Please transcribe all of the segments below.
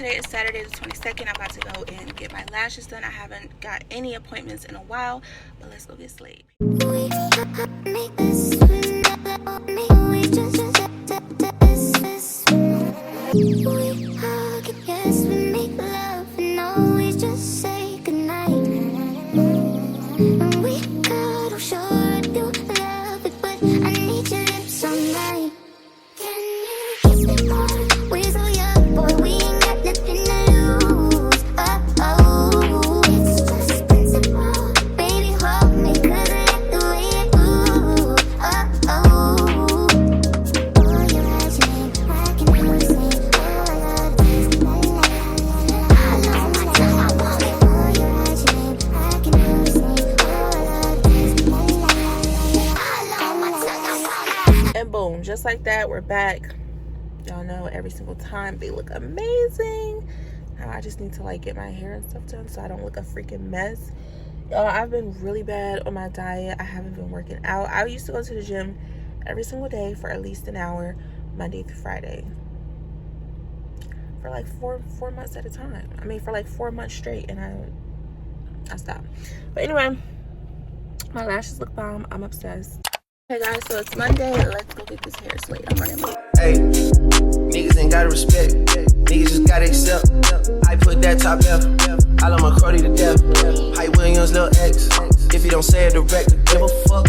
today is Saturday the 22nd. I'm about to go and get my lashes done. I haven't got any appointments in a while, but let's go get slayed. Just like that, we're back. Y'all know every single time they look amazing. Now I just need to like get my hair and stuff done so I don't look a freaking mess. Y'all, I've been really bad on my diet. I haven't been working out. I used to go to the gym every single day for at least an hour, Monday through Friday, for like four months at a time. I mean, for like 4 months straight, and I stopped. But anyway, my lashes look bomb. I'm obsessed. Hey guys, so it's Monday. Let's go get this hair slayed. I'm running late. Hey, niggas ain't gotta respect. Niggas just gotta accept. I put that top left. I love my Crody to death. Hype Williams, Lil X. If you don't say it direct, give a fuck.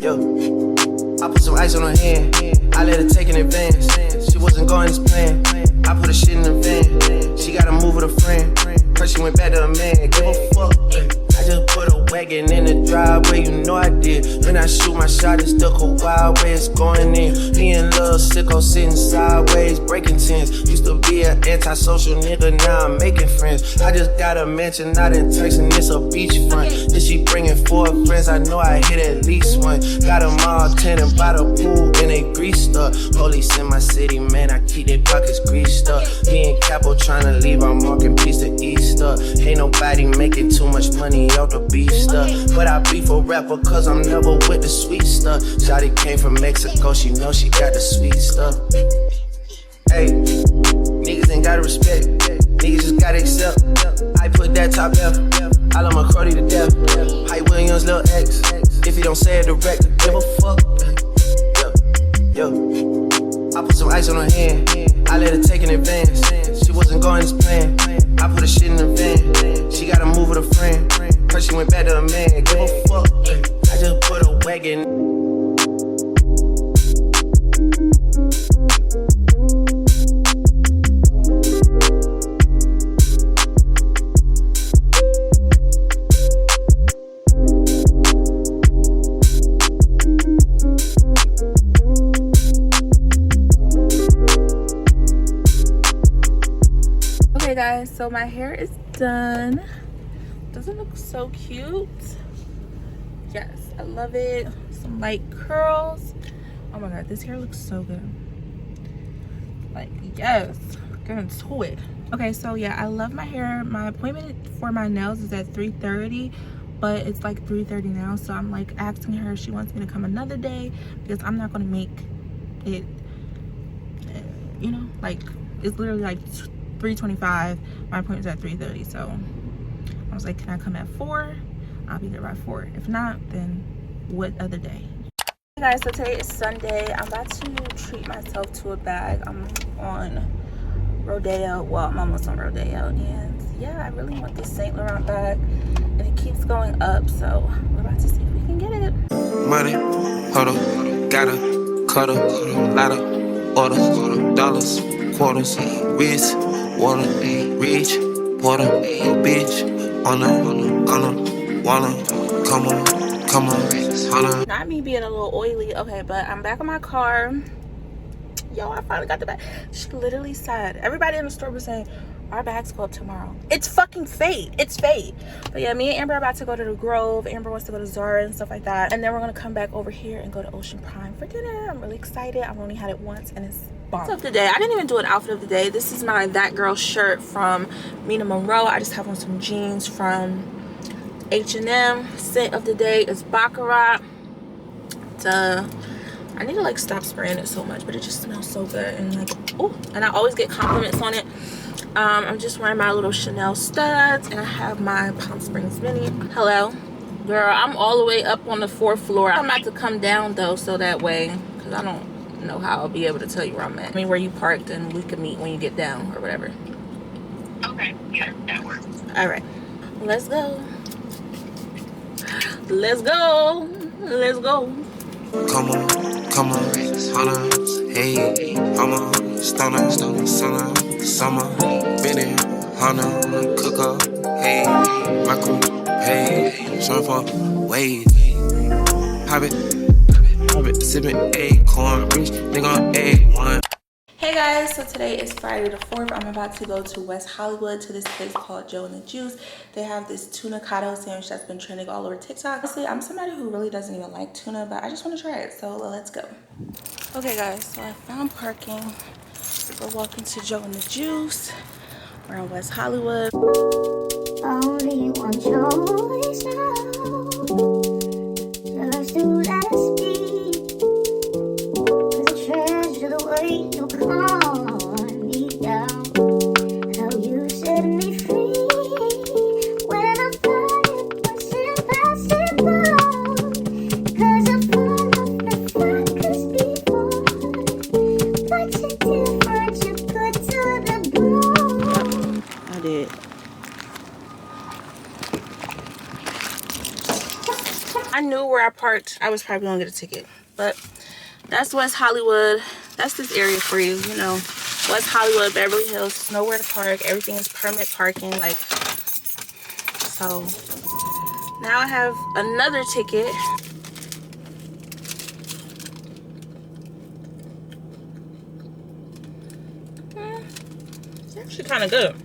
Yo, I put some ice on her hand. I let her take in advance. She wasn't going as planned. I put her shit in the van. She gotta move with a friend. First she went back to a man. Give a fuck. I just put a wagon in the driveway, you know I did. When I shoot my shot, it's stuck a wild way, it's going in. Me and Lil Sicko sitting sideways, breaking tens. Used to be an antisocial nigga, now I'm making friends. I just got a mansion out in Texas, it's a beachfront. Then she bringing 4 friends, I know I hit at least one. Got them all tenant by the pool, and they greased up. Police in my city, man, I keep their pockets greased up. Me and Capo trying to leave our marking piece to Easter. Ain't nobody making too much money out the beef stuff, but I beef a rapper cause I'm never with the sweet stuff. Shawty came from Mexico, she know she got the sweet stuff. Hey, niggas ain't gotta respect, niggas just gotta accept. I put that top left, I love my Crody to death. Hype Williams, Lil X. If you don't say it direct, give a fuck. Yo, I put some ice on her hand. I let her take in advance. She wasn't going as planned. I put her shit in the van. She gotta move with a friend. First she went back to a man. Give a fuck. I just put a wagon. Okay guys, so my hair is done. Doesn't it look so cute? Yes, I love it. Some light curls. Oh my god, this hair looks so good. Like, yes, get into it. Okay, so yeah, I love my hair. My appointment for my nails is at 3:30, but it's like 3:30 now, so I'm like asking her if she wants me to come another day, because I'm not gonna make it, you know, like, it's literally like 3:25. My appointment's at 3:30, so I was like, can I come at 4? I'll be there by 4. If not, then what other day? Hey guys, so today is Sunday. I'm about to treat myself to a bag. I'm on Rodeo. Well, I'm almost on Rodeo, and yeah, I really want this Saint Laurent bag, and it keeps going up, so we're about to see if we can get it. Money, huddle, gotta, cuddle, lotta, order, dollars, quarters, wrist, water, reach, water, bitch, on wanna, come on. Not me being a little oily, okay, but I'm back in my car. Yo, I finally got the bag. She literally said, everybody in the store was saying, our bags go up tomorrow. It's fucking fate. It's fate. But yeah, me and Amber are about to go to the Grove. Amber wants to go to Zara and stuff like that. And then we're gonna come back over here and go to Ocean Prime for dinner. I'm really excited. I've only had it once and it's bomb. Outfit of the day. I didn't even do an outfit of the day. This is my That Girl shirt from Mina Monroe. I just have on some jeans from H&M. Scent of the day is Baccarat. I need to like stop spraying it so much, but it just smells so good. And like, oh, and I always get compliments on it. I'm just wearing my little Chanel studs, and I have my Palm Springs mini. Hello, girl, I'm all the way up on the 4th floor. I'm about to come down though, so that way, because I don't know how I'll be able to tell you where I'm at. I mean, where you parked, and we can meet when you get down or whatever. Okay, yeah, that works. All right, let's go. Let's go. Let's go. Come on, holla, hey, I'm a stunner, summer, Benny, Hunter, cook up, hey, my crew, hey, surf up, wave, hop it, sipping acorn, rich, nigga on A1. Hey guys, so today is Friday the 4th. I'm about to go to West Hollywood to this place called Joe and the Juice. They have this tuna cotto sandwich that's been trending all over TikTok. Honestly, I'm somebody who really doesn't even like tuna, but I just want to try it, so let's go. Okay guys, so I found parking. We're walking to Joe and the Juice. We're in West Hollywood. Only one choice now, just to let us be. Treasure the way you calm me down, how you set me free. When I thought it was impossible, 'cause I followed the focus before. What's the difference you put to the bone? I did. I knew where I parked. I was probably gonna get a ticket, but that's West Hollywood. That's this area for you, you know. West Hollywood, Beverly Hills, there's nowhere to park. Everything is permit parking, like. So now I have another ticket. It's actually kind of good.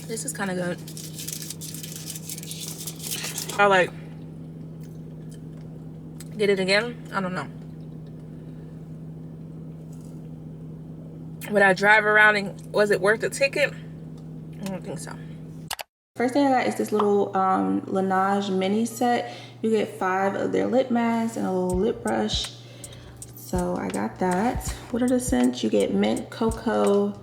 This is kind of good. I like get it again. I don't know. Would I drive around and was it worth the ticket? I don't think so. First thing I got is this little Lash mini set. You get 5 of their lip masks and a little lip brush. So I got that. What are the scents? You get mint, cocoa,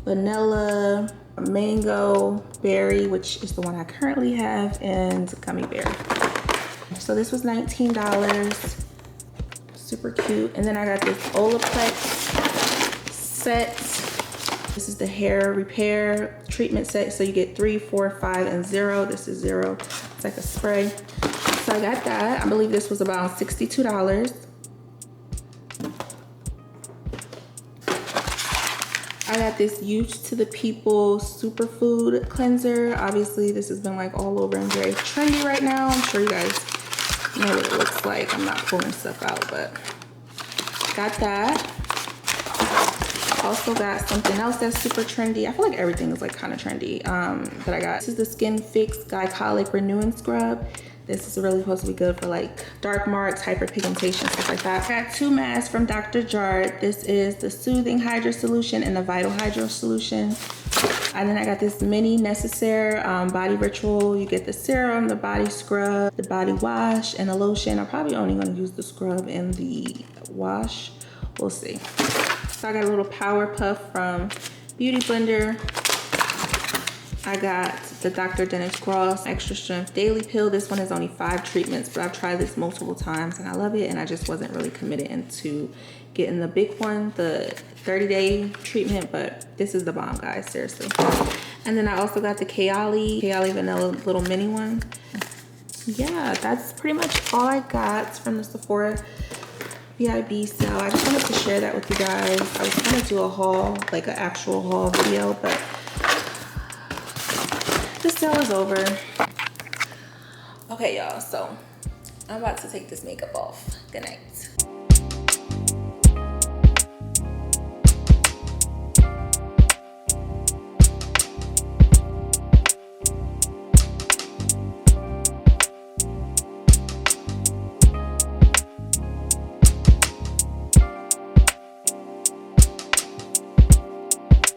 vanilla, mango, berry, which is the one I currently have, and gummy bear. So this was $19. Super cute. And then I got this Olaplex set. This is the hair repair treatment set. So you get 3, 4, 5, and 0. This is 0. It's like a spray. So I got that. I believe this was about $62. I got this Youth to the People Superfood Cleanser. Obviously, this has been like all over and very trendy right now. I'm sure you guys know what it looks like. I'm not pulling stuff out, but got that. Also got something else that's super trendy. I feel like everything is like kind of trendy that I got. This is the Skin Fix Glycolic Renewing Scrub. This is really supposed to be good for like dark marks, hyperpigmentation, stuff like that. I got 2 masks from Dr. Jart. This is the Soothing Hydro Solution and the Vital Hydro Solution. And then I got this mini Necessaire body ritual. You get the serum, the body scrub, the body wash, and the lotion. I'm probably only gonna use the scrub and the wash. We'll see. So I got a little Power Puff from Beauty Blender. I got the Dr. Dennis Gross Extra Strength Daily Pill. This one is only 5 treatments, but I've tried this multiple times and I love it, and I just wasn't really committed into getting the big one, the 30-day treatment, but this is the bomb, guys, seriously. And then I also got the Kayali Vanilla little mini one. Yeah, that's pretty much all I got from the Sephora VIB sale. I just wanted to share that with you guys. I was gonna do a haul, like an actual haul video, but the sale is over. Okay, y'all, so I'm about to take this makeup off. Good night.